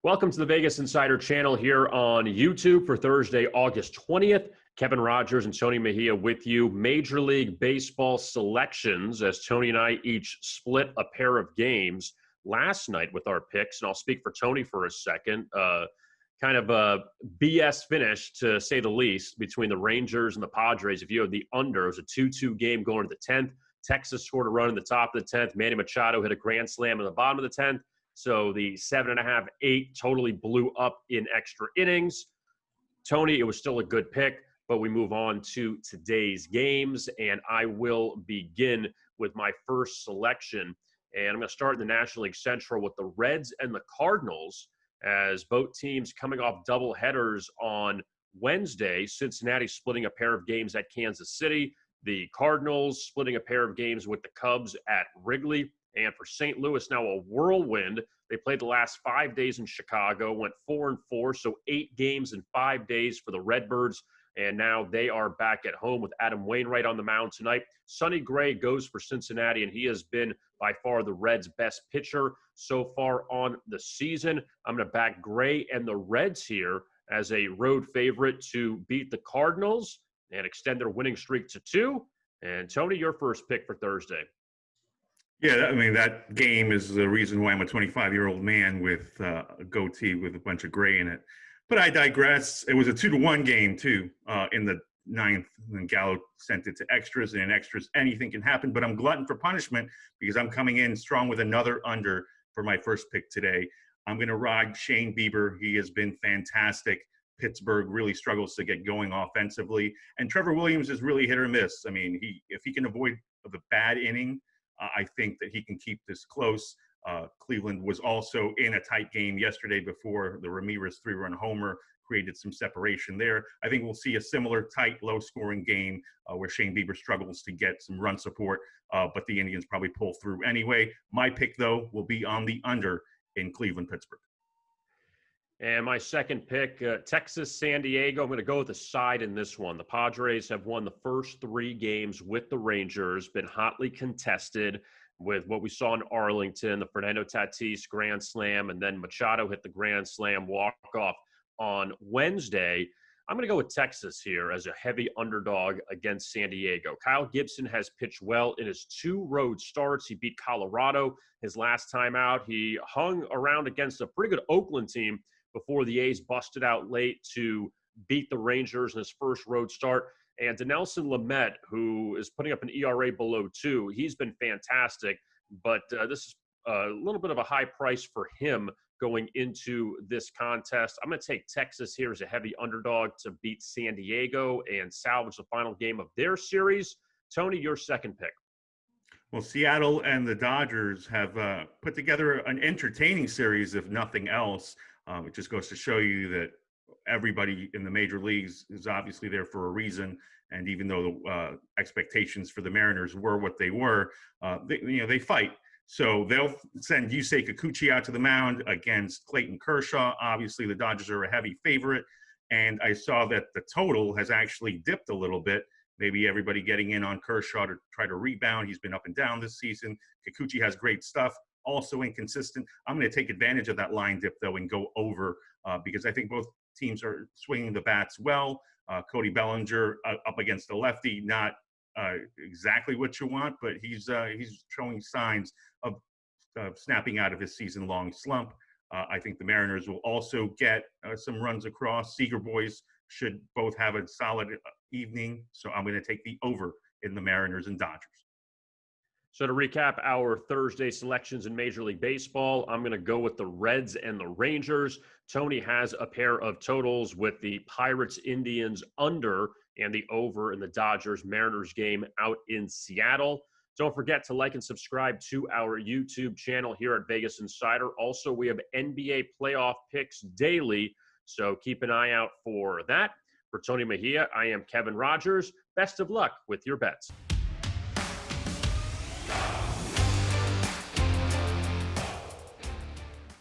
Welcome to the Vegas Insider channel here on YouTube for Thursday, August 20th. Kevin Rogers and Tony Mejia with you. Major League Baseball selections as Tony and I each split a pair of games last night with our picks. And I'll speak for Tony for a second. Kind of a BS finish, to say the least, between the Rangers and the Padres. If you had the under, it was a 2-2 game going to the 10th. Texas scored a run in the top of the 10th. Manny Machado hit a grand slam in the bottom of the 10th. So the 7.5, 8 totally blew up in extra innings. Tony, it was still a good pick, but we move on to today's games, and I will begin with my first selection. And I'm going to start in the National League Central with the Reds and the Cardinals, as both teams coming off double headers on Wednesday. Cincinnati splitting a pair of games at Kansas City. The Cardinals splitting a pair of games with the Cubs at Wrigley. And for St. Louis, now a whirlwind. They played the last 5 days in Chicago, went 4-4, so 8 games in 5 days for the Redbirds. And now they are back at home with Adam Wainwright on the mound tonight. Sonny Gray goes for Cincinnati, and he has been by far the Reds' best pitcher so far on the season. I'm going to back Gray and the Reds here as a road favorite to beat the Cardinals and extend their winning streak to 2. And Tony, your first pick for Thursday. Yeah, I mean, that game is the reason why I'm a 25-year-old man with a goatee with a bunch of gray in it. But I digress. It was a 2-1 game, too, in the 9th. And Gallo sent it to extras, and in extras, anything can happen. But I'm glutton for punishment because I'm coming in strong with another under for my first pick today. I'm going to ride Shane Bieber. He has been fantastic. Pittsburgh really struggles to get going offensively. And Trevor Williams is really hit or miss. I mean, if he can avoid the bad inning, I think that he can keep this close. Cleveland was also in a tight game yesterday before the Ramirez 3-run homer created some separation there. I think we'll see a similar tight, low-scoring game where Shane Bieber struggles to get some run support, but the Indians probably pull through anyway. My pick, though, will be on the under in Cleveland-Pittsburgh. And my second pick, Texas, San Diego. I'm going to go with the side in this one. The Padres have won the first 3 games with the Rangers, been hotly contested with what we saw in Arlington, the Fernando Tatis grand slam, and then Machado hit the grand slam walk-off on Wednesday. I'm going to go with Texas here as a heavy underdog against San Diego. Kyle Gibson has pitched well in his 2 road starts. He beat Colorado his last time out. He hung around against a pretty good Oakland team before the A's busted out late to beat the Rangers in his first road start. And Dinelson Lamet, who is putting up an ERA below 2, he's been fantastic, but this is a little bit of a high price for him going into this contest. I'm going to take Texas here as a heavy underdog to beat San Diego and salvage the final game of their series. Tony, your second pick. Well, Seattle and the Dodgers have put together an entertaining series, if nothing else. It just goes to show you that everybody in the major leagues is obviously there for a reason. And even though the expectations for the Mariners were what they were, they fight. So they'll send Yusei Kikuchi out to the mound against Clayton Kershaw. Obviously, the Dodgers are a heavy favorite. And I saw that the total has actually dipped a little bit. Maybe everybody getting in on Kershaw to try to rebound. He's been up and down this season. Kikuchi has great stuff. Also inconsistent. I'm going to take advantage of that line dip, though, and go over because I think both teams are swinging the bats well. Cody Bellinger up against the lefty, not exactly what you want, but he's showing signs of snapping out of his season-long slump. I think the Mariners will also get some runs across. Seager boys should both have a solid evening, so I'm going to take the over in the Mariners and Dodgers. So to recap our Thursday selections in Major League Baseball, I'm going to go with the Reds and the Rangers. Tony has a pair of totals with the Pirates-Indians under and the over in the Dodgers-Mariners game out in Seattle. Don't forget to like and subscribe to our YouTube channel here at Vegas Insider. Also, we have NBA playoff picks daily, so keep an eye out for that. For Tony Mejia, I am Kevin Rogers. Best of luck with your bets.